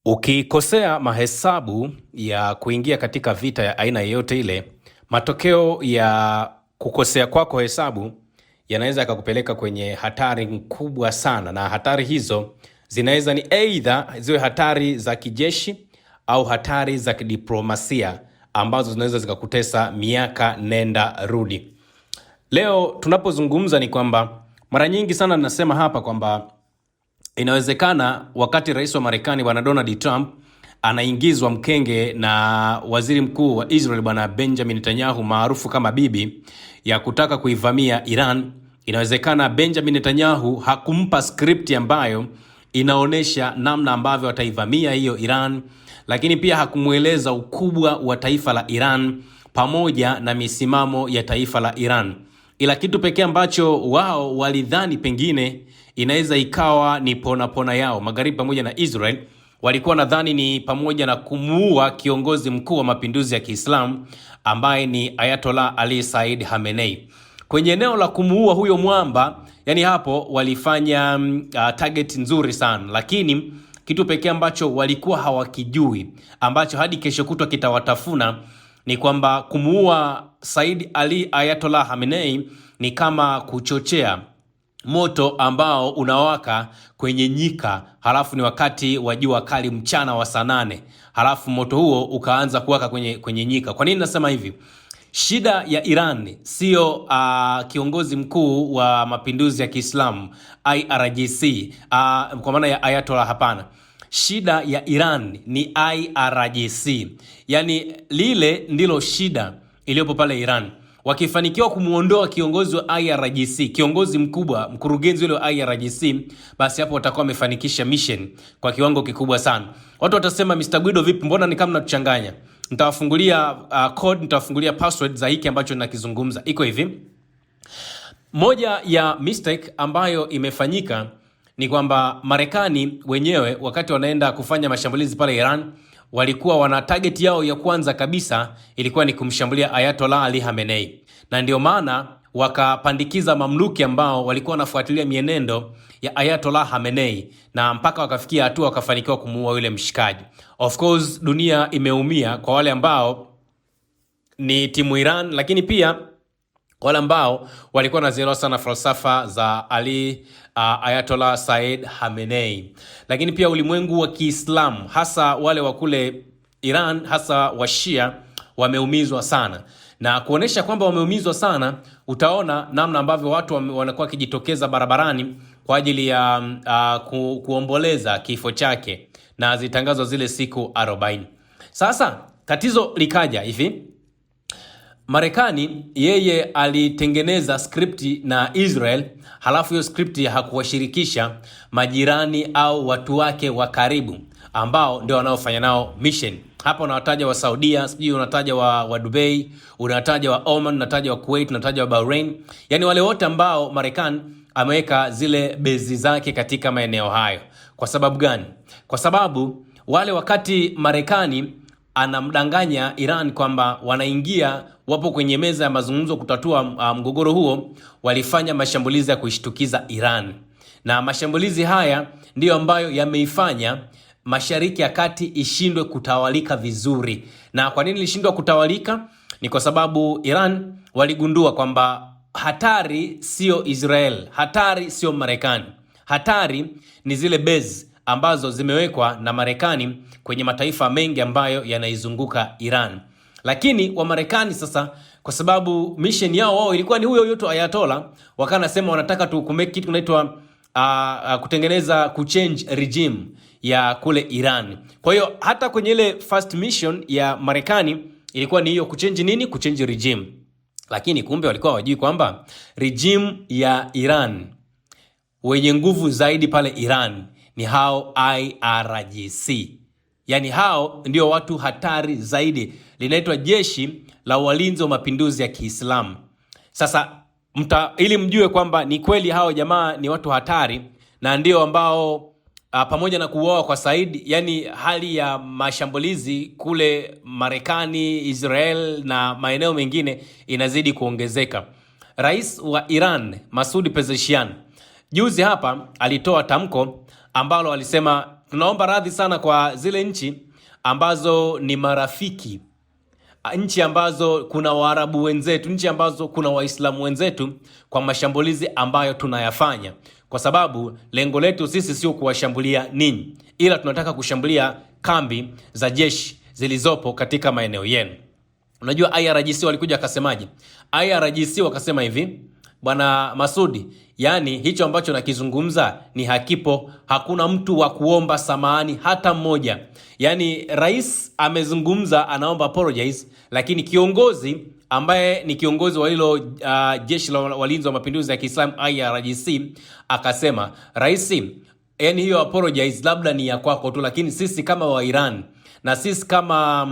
Ukikosea mahesabu ya kuingia katika vita ya aina yoyote ile, matokeo ya kukosea kwako hesabu yanaweza yakakupeleka kwenye hatari kubwa sana, na hatari hizo zinaweza ni either ziwe hatari za kijeshi au hatari za kidiplomasia ambazo zinaweza zikakutesa miaka nenda rudi. Leo tunapozungumza ni kwamba mara nyingi sana nasema hapa kwamba inawezekana wakati rais wa Marekani bwana Donald Trump anaingizwa mkenge na waziri mkuu wa Israel bwana Benjamin Netanyahu maarufu kama Bibi ya kutaka kuivamia Iran, inawezekana Benjamin Netanyahu hakumpa script ambayo inaonesha namna ambavyo ataivamia hiyo Iran, lakini pia hakumueleza ukubwa wa taifa la Iran pamoja na misimamo ya taifa la Iran. Ila kitu pekee ambacho wao walidhani pengine inaweza ikawa ni pona yao Magharibi pamoja na Israel, walikuwa nadhani ni pamoja na kumuua kiongozi mkuu wa mapinduzi ya Kiislamu ambaye ni Ayatollah Ali Said Khamenei. Kwenye eneo la kumuua huyo mwamba, yani hapo walifanya target nzuri sana, lakini kitu pekee ambacho walikuwa hawakijui ambacho hadi kesho kutwa kitawatafuna ni kwamba kumuua Said Ali Ayatollah Khamenei ni kama kuchochea moto ambao unawaka kwenye nyika, halafu ni wakati wa jua kali mchana wa saa 8, halafu moto huo ukaanza kuwaka kwenye nyika. Kwa nini nasema hivi? Shida ya Iran sio kiongozi mkuu wa mapinduzi ya Kiislamu IRGC, kwa maana ya Ayatollah, hapana. Shida ya Iran ni IRGC, yani lile ndilo shida iliyopo pale Iran. Wakifanikiwa kumuondoa kiongozi wa IRGC, kiongozi mkubwa, mkurugenzi ule wa IRGC, basi hapo watakuwa wamefanikisha mission kwa kiwango kikubwa sana. Watu watasema Mr. Guido vipi, mbona ni kama mnatuchanganya? Nitawafungulia code, nitawafungulia password za hiki ambacho ninakizungumza. Iko hivi. Moja ya mistake ambayo imefanyika ni kwamba Marekani wenyewe wakati wanaenda kufanya mashambulizi pale Iran, walikuwa wana target yao ya kwanza kabisa ilikuwa ni kumshambulia Ayatollah Ali Khamenei, na ndio maana wakapandikiza mamluki ambao walikuwa wanafuatilia mienendo ya Ayatollah Khamenei, na mpaka wakafikia hatua wakafanikiwa kumuua yule mshikaji. Of course dunia imeumia kwa wale ambao ni timu Iran, lakini pia wale ambao walikuwa wanazielewa sana falsafa za Ayatollah Said Khamenei. Lakini pia ulimwengu wa Kiislamu, hasa wale wa kule Iran, hasa wa Shia, wameumizwa sana. Na kuonesha kwamba wameumizwa sana, utaona namna ambavyo watu wanakuwa kijitokeza barabarani kwa ajili ya kuomboleza kifo chake, na zitangazwa zile siku 40. Sasa tatizo likaja hivi. Marekani yeye alitengeneza skripti na Israel, halafu hiyo skripti hakuwashirikisha majirani au watu wake wa karibu ambao ndio wanaofanya nao mission. Hapa unawataja wa Saudia, sijui unataja wa Dubai, unataja wa Oman, unataja wa Kuwait, unataja wa Bahrain. Yani wale wote ambao Marekani ameweka zile bezi zake katika maeneo hayo. Kwa sababu gani? Kwa sababu wale wakati Marekani anamdanganya Iran kwamba wanaingia, wapo kwenye meza ya mazungumzo kutatua mgogoro huo, walifanya mashambulizi ya kuishtukiza Iran. Na mashambulizi haya ndiyo ambayo yameifanya Mashariki ya Kati ishindwe kutawalika vizuri. Na kwa nini ilishindwa kutawalika? Ni kwa sababu Iran waligundua kwamba hatari sio Israel, hatari sio Marekani. Hatari ni zile base ambazo zimewekwa na Marekani kwenye mataifa mengi ambayo yanaizunguka Iran. Lakini wa Marekani sasa, kwa sababu mission yao wao ilikuwa ni huyo yoto Ayatollah, wakanasema wanataka tu kumake kitu kinaitwa kutengeneza kuchange regime ya kule Iran. Kwa hiyo hata kwenye ile first mission ya Marekani ilikuwa ni hiyo kuchange nini? Kuchange regime. Lakini kumbe walikuwa hawajui kwamba regime ya Iran wenye nguvu zaidi pale Iran ni hao IRGC. Yani hao ndio watu hatari zaidi. Linaitwa jeshi la walinzi wa mapinduzi ya Kiislamu. Sasa ili mjue kwamba ni kweli hao jamaa ni watu hatari, na ndio ambao pamoja na kuuawa kwa Said, yani hali ya mashambulizi kule Marekani, Israel na maeneo mengine inazidi kuongezeka. Rais wa Iran Masoud Pezeshkian juzi hapa alitoa tamko ambalo alisema tunaomba radhi sana kwa zile nchi ambazo ni marafiki, nchi ambazo kuna Waarabu wenzetu, nchi ambazo kuna Waislamu wenzetu, kwa mashambulizi ambayo tunayafanya, kwa sababu lengo letu sisi sio kuwashambulia ninyi, ila tunataka kushambulia kambi za jeshi zilizopo katika maeneo yenu. Unajua IRGC walikuja wakasemaje? IRGC wakasema hivi, Bwana Masudi, yani hicho ambacho nakizungumza ni hakipo, hakuna mtu wa kuomba samahani hata mmoja. Yani rais amezungumza, anaomba apologize, lakini kiongozi ambaye ni kiongozi wa hilo jeshi la walinzi wa mapinduzi ya Kiislamu IRGC akasema, rais, yani hiyo apologize labda ni ya kwako tu, lakini sisi kama wa Iran na sisi kama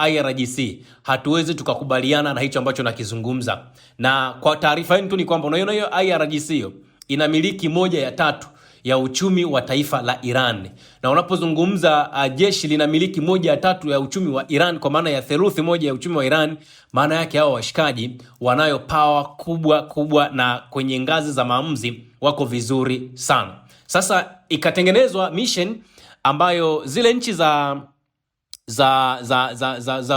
IRGC hatuwezi tukakubaliana na hicho ambacho nakizungumza. Na kwa taarifa yenu tu ni kwamba unaona hiyo IRGC hiyo inamiliki 1/3 ya uchumi wa taifa la Iran. Na unapozungumza jeshi linamiliki 1/3 ya uchumi wa Iran, kwa maana ya theluthi moja ya uchumi wa Iran, maana yake hao washikaji wanayo power kubwa na kwenye ngazi za maamuzi wako vizuri sana. Sasa ikatengenezwa mission ambayo zile nchi za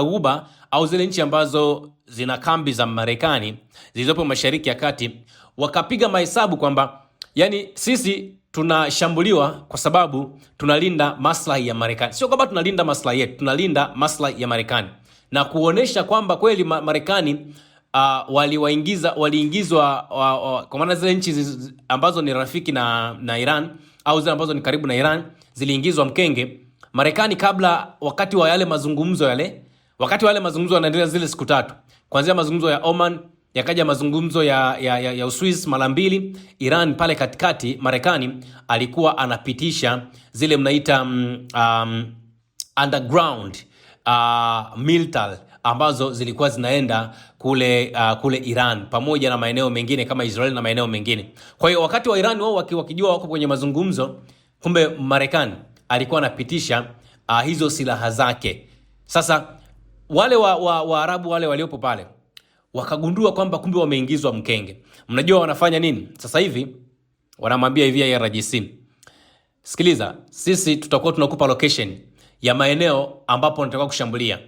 Ghuba au zile nchi ambazo zina kambi za Marekani zilizopo Mashariki ya Kati wakapiga mahesabu kwamba yani sisi tunashambuliwa kwa sababu tunalinda maslahi ya Marekani. Sio kwamba tunalinda maslahi yetu, tunalinda maslahi ya Marekani. Na kuonesha kwamba kweli Marekani waliingizwa kwa maana zile nchi ambazo ni rafiki na Iran au zile ambazo ni karibu na Iran ziliingizwa mkenge. Marekani kabla, wakati wa yale mazungumzo yanaendelea zile siku 3, kuanzia mazungumzo ya Oman, yakaja mazungumzo ya Uswizi mara 2, Iran pale katikati, Marekani alikuwa anapitisha zile mnaita underground military ambazo zilikuwa zinaenda kule Iran pamoja na maeneo mengine kama Israel na maeneo mengine. Kwa hiyo wakati wa Iran wao wakijua wako kwenye mazungumzo, kumbe Marekani alikuwa anapitisha hizo silaha zake. Sasa wale Waarabu wale waliopo pale wakagundua kwamba kumbe wameingizwa mkenge. Mnajua wanafanya nini? Sasa hivi wanamwambia hivi IRGC, sikiliza, sisi tutakuwa tunakupa location ya maeneo ambapo tunataka kushambulia.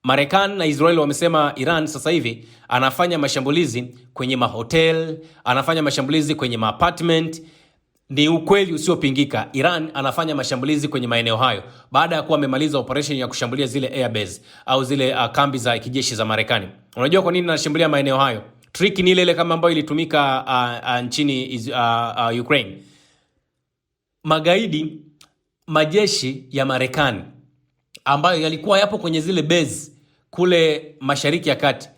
Marekani na Israel wamesema Iran sasa hivi anafanya mashambulizi kwenye mahotel, anafanya mashambulizi kwenye maapartment. Ni ukweli usiopingika, Iran anafanya mashambulizi kwenye maeneo hayo baada ya kuwa amemaliza operation ya kushambulia zile airbase au zile kambi za kijeshi za Marekani. Unajua kwa nini anashambulia maeneo hayo? Trick ni ile kama ambayo ilitumika nchini Ukraine. Magaidi, majeshi ya Marekani ambayo yalikuwa yapo kwenye zile base kule Mashariki ya Kati,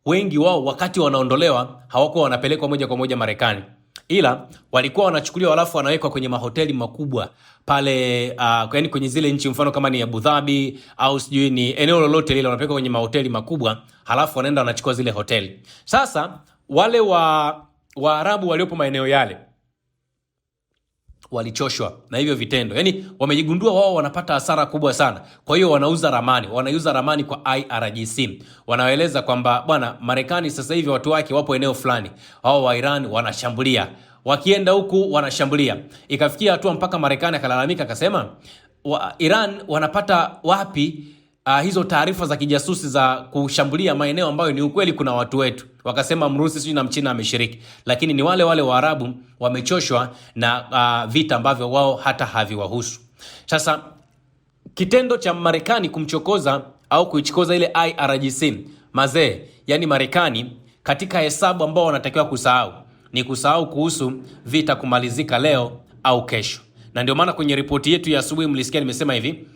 wengi wao wakati wanaondolewa hawakuwa wanapelekwa moja kwa moja Marekani, ila walikuwa wanachukuliwa alafu wanawekwa kwenye mahoteli makubwa pale yani kwenye zile nchi, mfano kama ni Abu Dhabi au sijui ni eneo lolote lile, wanapelekwa kwenye mahoteli makubwa halafu wanaenda wanachukua zile hoteli. Sasa wale Waarabu waliopo maeneo yale walichoshwa na hivyo vitendo. Yani wamejigundua wao wanapata hasara kubwa sana. Kwa hiyo wanauza ramani kwa IRGC. Wanaeleza kwamba bwana, Marekani sasa hivi watu wake wapo eneo fulani, hao wa Iran wanashambulia, wakienda huku wanashambulia. Ikafikia hatua mpaka Marekani akalalamika akasema, Iran wanapata wapi hizo taarifa za kijasusi za kushambulia maeneo ambayo ni ukweli kuna watu wetu? Wakasema Mrusi sijui na Mchina ameshiriki, lakini ni wale Waarabu wamechoshwa na vita ambavyo wao hata haviwahusu. Sasa kitendo cha Marekani kumchokoza au kuichokoza ile IRGC, mazee, yani Marekani katika hesabu ambao wanatakiwa kusahau kuhusu vita kumalizika leo au kesho. Na ndio maana kwenye ripoti yetu ya asubuhi mlisikia nimesema hivi,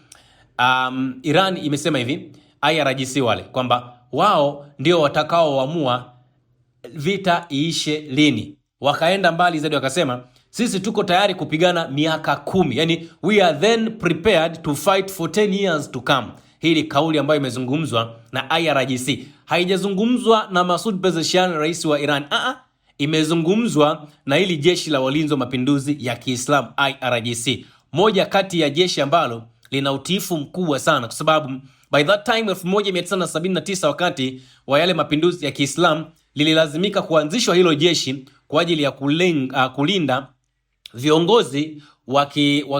Iran imesema hivi, IRGC wale, kwamba wao ndio watakaoamua vita iishe lini. Wakaenda mbali zaidi wakasema, sisi tuko tayari kupigana miaka 10. Yani we are then prepared to fight for 10 years to come. Hii ni kauli ambayo imezungumzwa na IRGC. Haijazungumzwa na Masoud Pezeshkian, rais wa Iran. Imezungumzwa na hili jeshi la walinzi wa mapinduzi ya Kiislamu IRGC. Moja kati ya jeshi ambalo lina utiifu mkubwa sana, kwa sababu by that time 1979 wakati wa yale mapinduzi ya Kiislamu lililazimika kuanzishwa hilo jeshi kwa ajili ya kulinda viongozi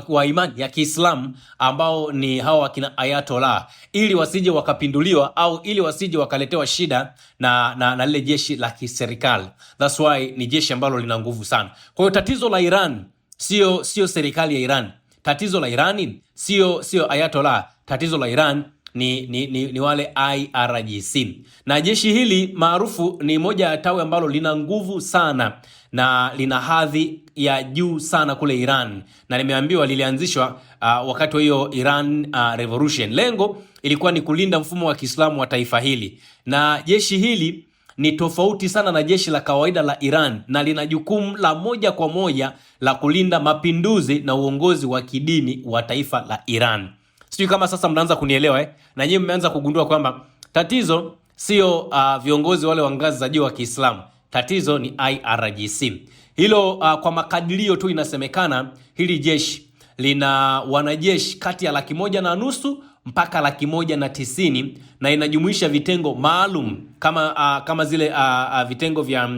wa imani ya Kiislamu ambao ni hawa wakina Ayatollah, ili wasije wakapinduliwa au ili wasije wakaletewa shida na lile jeshi la kiserikali. That's why ni jeshi ambalo lina nguvu sana. Kwa hiyo tatizo la Iran sio serikali ya Iran. Tatizo la Irani sio Ayatollah. Tatizo la Iran ni wale IRGC. Na jeshi hili maarufu ni moja ya tawi ambalo lina nguvu sana na lina hadhi ya juu sana kule Iran, na nimeambiwa lilianzishwa wakati wa hiyo Iran Revolution. Lengo ilikuwa ni kulinda mfumo wa Kiislamu wa taifa hili, na jeshi hili ni tofauti sana na jeshi la kawaida la Iran, na lina jukumu la moja kwa moja la kulinda mapinduzi na uongozi wa kidini wa taifa la Iran. Sijui kama sasa mnaanza kunielewa na nyinyi mmeanza kugundua kwamba tatizo sio viongozi wale wa ngazi za juu wa Kiislamu. Tatizo ni IRGC. Hilo kwa makadirio tu inasemekana hili jeshi lina wanajeshi kati ya 150,000 mpaka 190,000 na inajumuisha vitengo maalum kama zile vitengo vya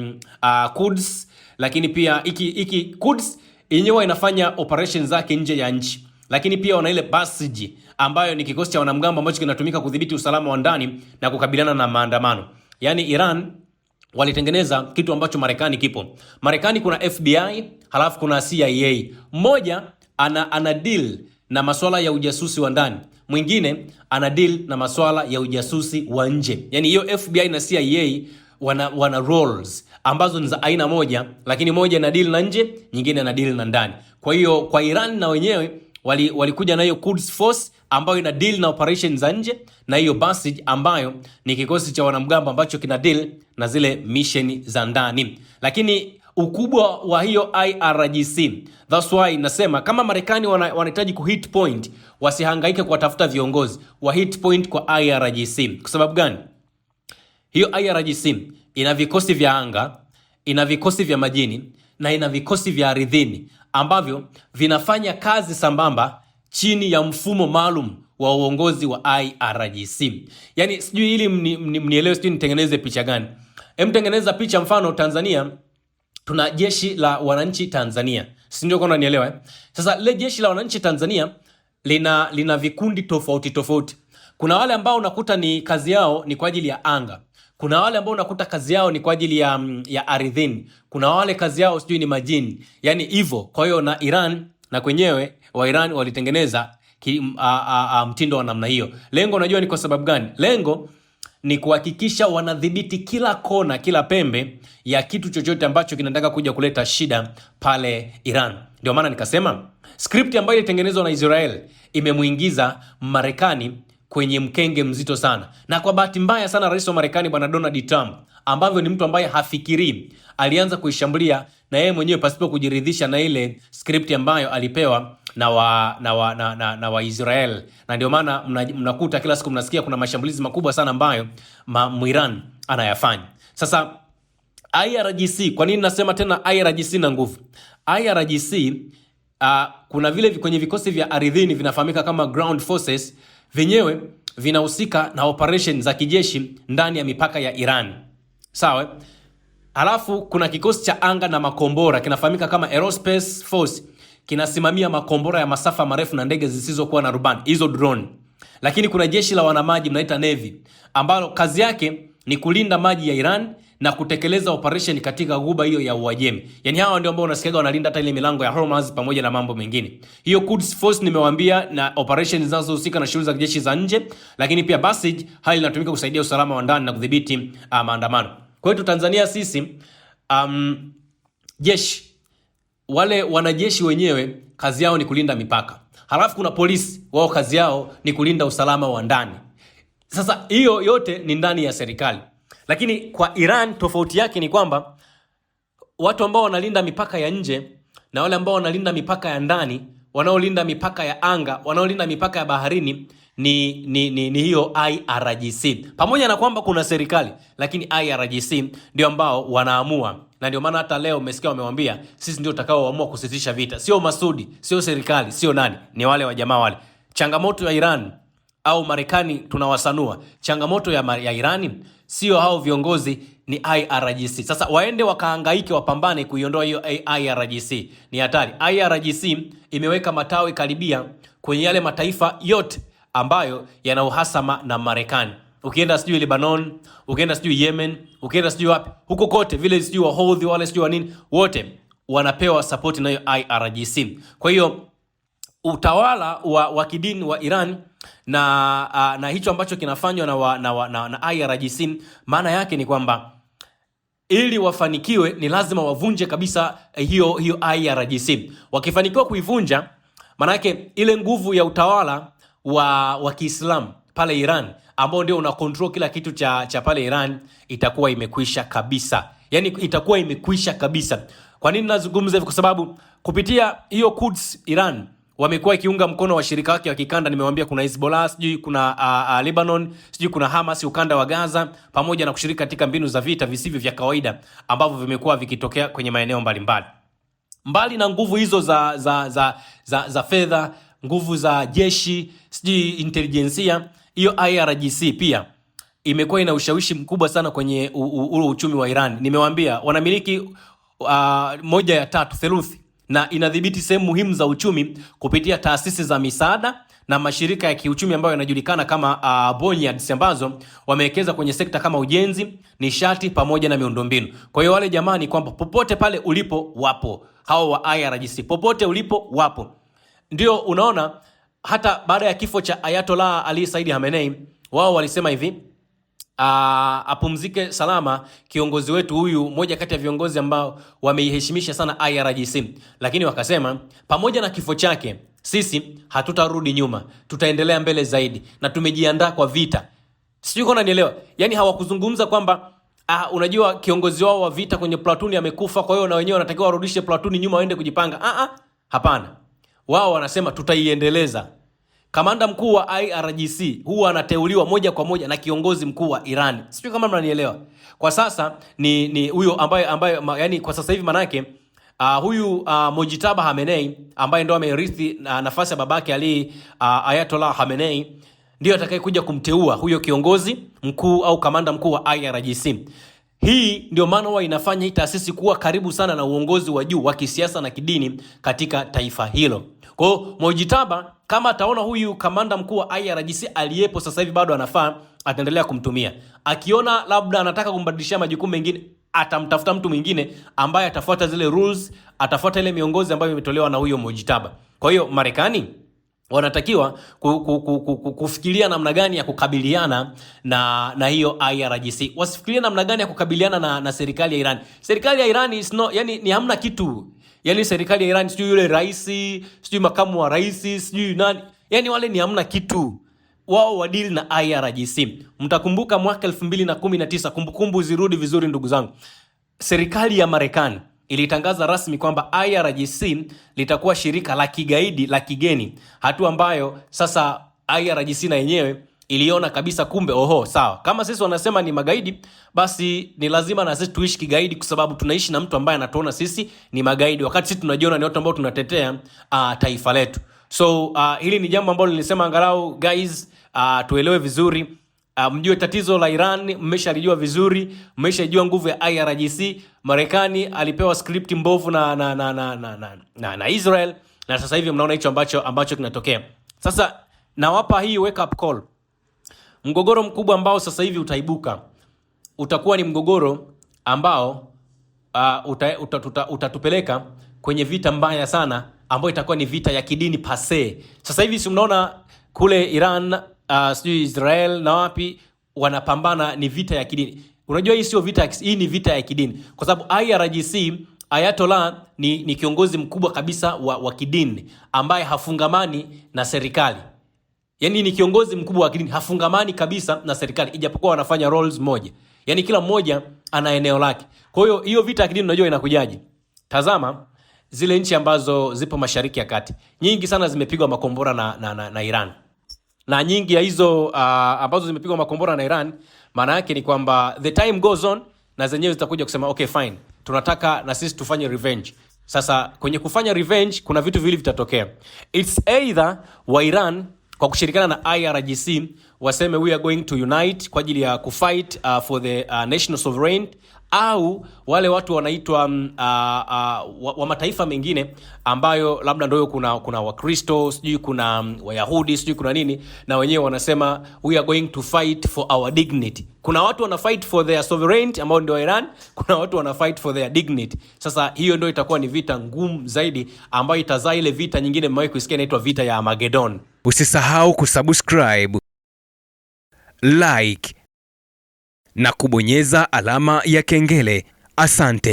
Quds, lakini pia iki Quds yenyewe inafanya operation zake nje ya nchi, lakini pia wana ile Basij ambayo ni kikosi cha wanamgambo ambacho kinatumika kudhibiti usalama wa ndani na kukabiliana na maandamano. Yaani Iran walitengeneza kitu ambacho Marekani kipo. Marekani kuna FBI, halafu kuna CIA. Mmoja ana deal na masuala ya ujasusi wa ndani, mwingine ana deal na masuala ya ujasusi wa nje. Yaani hiyo FBI na CIA wana roles ambazo ni za aina moja, lakini moja ina deal na nje, nyingine ina deal na ndani. Kwa hiyo kwa Iran na wenyewe walikuja na hiyo Quds Force ambayo ina deal na operation za nje, na hiyo Basij ambayo ni kikosi cha wanamgambo ambacho kina deal na zile mission za ndani. Lakini ukubwa wa hiyo IRGC, that's why nasema kama Marekani wanahitaji kuhit point, wasihangaike kuwatafuta viongozi, wa hit point kwa IRGC. Kwa sababu gani? Hiyo IRGC ina vikosi vya anga, ina vikosi vya majini na ina vikosi vya ardhini ambavyo vinafanya kazi sambamba chini ya mfumo maalum wa uongozi wa IRGC. Yaani sijui ili mnielewe, sijui nitengeneze picha gani. Tengeneza picha, mfano Tanzania tuna jeshi la wananchi Tanzania. Si ndio kama unanielewa? Sasa lile jeshi la wananchi Tanzania lina vikundi tofauti. Kuna wale ambao unakuta ni kazi yao ni kwa ajili ya anga. Kuna wale ambao unakuta kazi yao ni kwa ajili ya ardhini. Kuna wale kazi yao sijui ni majini. Yaani hivyo. Kwa hiyo na Iran na kwenyewe wa Iran walitengeneza mtindo wa namna hiyo. Lengo unajua ni kwa sababu gani? Lengo ni kuhakikisha wanadhibiti kila kona, kila pembe ya kitu chochote ambacho kinataka kuja kuleta shida pale Iran. Ndio maana nikasema script ambayo ilitengenezwa na Israel imemuingiza Marekani kwenye mkenge mzito sana. Na kwa bahati mbaya sana rais wa Marekani bwana Donald Trump, ambavyo ni mtu ambaye hafikiri, alianza kuishambulia na yeye mwenyewe pasipo kujiridhisha na ile script ambayo alipewa na Israel. Na ndio maana mnakuta kila siku mnasikia kuna mashambulizi makubwa sana ambayo Iran anayafanya. Sasa IRGC, kwa nini nasema tena IRGC na nguvu? IRGC kuna vile kwenye vikosi vya ardhini vinafahamika kama ground forces, vyenyewe vinahusika na operation za kijeshi ndani ya mipaka ya Iran. Sawa? Alafu kuna kikosi cha anga na makombora kinafahamika kama Aerospace Force, kinasimamia makombora ya masafa marefu na ndege zisizokuwa na rubani, hizo drone. Lakini kuna jeshi la wanamaji mnaita Navy, ambalo kazi yake ni kulinda maji ya Iran na kutekeleza operation katika ghuba hiyo ya Uajemi. Yaani hawa ndio ambao unasikia wanalinda hata ile milango ya Hormuz pamoja na mambo mengine. Hiyo Quds Force nimewaambia, na operation zinazohusika na shughuli za kijeshi za nje, lakini pia Basij hali inatumika kusaidia usalama wa ndani na kudhibiti maandamano. Kwa hiyo Tanzania sisi jeshi, wale wanajeshi wenyewe kazi yao ni kulinda mipaka. Halafu kuna polisi, wao kazi yao ni kulinda usalama wa ndani. Sasa hiyo yote ni ndani ya serikali. Lakini kwa Iran tofauti yake ni kwamba watu ambao wanalinda mipaka ya nje na wale ambao wanalinda mipaka ya ndani, wanaolinda mipaka ya anga, wanaolinda mipaka ya baharini ni hiyo IRGC. Pamoja na kwamba kuna serikali, lakini IRGC ndio ambao wanaamua. Na ndio maana hata leo umesikia wamewambia sisi ndio tutakaoamua kusitisha vita. Sio Masudi, sio serikali, sio nani, ni wale wa jamaa wale. Changamoto ya Iran au Marekani tunawasanua. Changamoto ya Irani sio hao viongozi, ni IRGC. Sasa waende wakahangaike, wapambane kuiondoa hiyo IRGC. Ni hatari. IRGC imeweka matawi karibia kwenye yale mataifa yote ambayo yana uhasama na Marekani. Ukienda sijui Lebanon, ukienda sijui Yemen, ukienda sijui wapi, huko kote vile sijui wa Houthi wale sijui wa nini, wote wanapewa support na hiyo IRGC. Kwa hiyo utawala wa kidini wa Iran na hicho ambacho kinafanywa na IRGC, maana yake ni kwamba ili wafanikiwe ni lazima wavunje kabisa hiyo IRGC. Wakifanikiwa kuivunja, maana yake ile nguvu ya utawala wa Kiislamu pale Iran, ambao ndio una control kila kitu cha pale Iran, itakuwa imekwisha kabisa. Yani itakuwa imekwisha kabisa. Kwa nini nazungumza hivyo? Kwa sababu kupitia hiyo Quds Iran wamekuwa ikiunga mkono washirika wake wa kikanda. Nimewaambia kuna Hezbollah, sijui kuna Lebanon, sijui kuna Hamas ukanda wa Gaza, pamoja na kushiriki katika mbinu za vita visivyo vya kawaida ambavyo vimekuwa vikitokea kwenye maeneo mbalimbali. Mbali na nguvu hizo za fedha, nguvu za jeshi, sijui intelligence, hiyo IRGC pia imekuwa ina ushawishi mkubwa sana kwenye uchumi wa Iran. Nimewaambia wanamiliki 1/3 na inadhibiti sehemu muhimu za uchumi kupitia taasisi za misaada na mashirika ya kiuchumi ambayo yanajulikana kama bonyads, ambazo wamewekeza kwenye sekta kama ujenzi, nishati pamoja na miundombinu. Kwa hiyo wale jamani, kwamba popote pale ulipo wapo hao wa IRGC, popote ulipo wapo. Ndio unaona hata baada ya kifo cha Ayatollah Ali Said Khamenei, wao walisema hivi, apumzike salama kiongozi wetu huyu, moja kati ya viongozi ambao wameiheshimisha sana IRGC. Lakini wakasema pamoja na kifo chake, sisi hatutarudi nyuma, tutaendelea mbele zaidi na tumejiandaa kwa vita. Sijui kama unanielewa. Yani hawakuzungumza kwamba unajua kiongozi wao wa vita kwenye platoon amekufa, kwa hiyo na wenyewe wanatakiwa warudishe platoon nyuma waende kujipanga. Hapana. Wao wanasema tutaiendeleza. Kamanda mkuu wa IRGC huwa anateuliwa moja kwa moja na kiongozi mkuu wa Iran. Sijui kama mnanielewa. Kwa sasa ni huyo ambaye yani kwa sasa hivi manake huyu Mojtaba Khamenei ambaye ndo amerithi nafasi ya babake Ali Ayatollah Khamenei, ndio atakayekuja kumteua huyo kiongozi mkuu au kamanda mkuu wa IRGC. Hii ndio maana huwa inafanya hii taasisi kuwa karibu sana na uongozi wa juu wa kisiasa na kidini katika taifa hilo. Kwa hiyo Mojtaba kama ataona huyu kamanda mkuu wa IRGC aliyepo sasa hivi bado anafaa, ataendelea kumtumia. Akiona labda anataka kumbadilishia majukumu mengine, atamtafuta mtu mwingine ambaye atafuata zile rules, atafuata ile miongozo ambayo imetolewa na huyo Mojtaba. Kwa hiyo Marekani wanatakiwa kufikiria namna gani ya kukabiliana na hiyo IRGC. Wasifikirie namna gani ya kukabiliana na serikali ya Iran. Serikali ya Iran is no, yani ni hamna kitu. Yani serikali ya Iran sijui yule rais, sijui makamu wa rais, sijui nani. Yani wale ni hamna kitu. Wao wadili na IRGC. Mtakumbuka mwaka 2019, kumbukumbu zirudi vizuri ndugu zangu, serikali ya Marekani ilitangaza rasmi kwamba IRGC litakuwa shirika la kigaidi la kigeni, hatua ambayo sasa IRGC na yenyewe iliona kabisa kumbe sawa, kama sisi wanasema ni magaidi, basi ni lazima na sisi tuishi kigaidi, kwa sababu tunaishi na mtu ambaye anatuona sisi ni magaidi wakati sisi tunajiona ni watu ambao tunatetea taifa letu. So hili ni jambo ambalo nilisema angalau guys tuelewe vizuri. Mjue tatizo la Iran, mmeshalijua vizuri, mmeshajua nguvu ya IRGC. Marekani alipewa script mbovu na Israel, na sasa hivi mnaona hicho ambacho kinatokea. Sasa nawapa hii wake up call. Mgogoro mkubwa ambao sasa hivi utaibuka utakuwa ni mgogoro ambao utatupeleka kwenye vita mbaya sana, ambayo itakuwa ni vita ya kidini pase. Sasa hivi si mnaona kule Iran, sijui Israel na wapi wanapambana, ni vita ya kidini. Unajua hii sio vita, hii ni vita ya kidini, kwa sababu IRGC Ayatollah ni kiongozi mkubwa kabisa wa kidini ambaye hafungamani na serikali. Yani ni kiongozi mkubwa wa kidini, hafungamani kabisa na serikali, ijapokuwa wanafanya roles moja. Yani kila mmoja ana eneo lake. Kwa hiyo vita ya kidini unajua inakujaje? Tazama zile nchi ambazo zipo Mashariki ya Kati, nyingi sana zimepigwa makombora na Iran. Na nyingi ya hizo ambazo zimepigwa makombora na Iran, maana yake ni kwamba the time goes on na zenyewe zitakuja kusema okay fine, tunataka na sisi tufanye revenge. Sasa kwenye kufanya revenge kuna vitu viwili vitatokea. It's either wa Iran kwa kushirikiana na IRGC waseme we are going to unite kwa ajili ya kufight for the national sovereignty, au wale watu wanaitwa wa mataifa mengine ambayo labda ndio kuna Wakristo, sijui kuna Wayahudi, sijui kuna nini, na wenyewe wanasema we are going to fight for our dignity. Kuna watu wana fight for their sovereignty ambao ndio Iran, kuna watu wana fight for their dignity. Sasa hiyo ndio itakuwa ni vita ngumu zaidi ambayo itazaa ile vita nyingine mmewahi kusikia inaitwa vita ya Armageddon. Usisahau kusubscribe, like na kubonyeza alama ya kengele. Asante.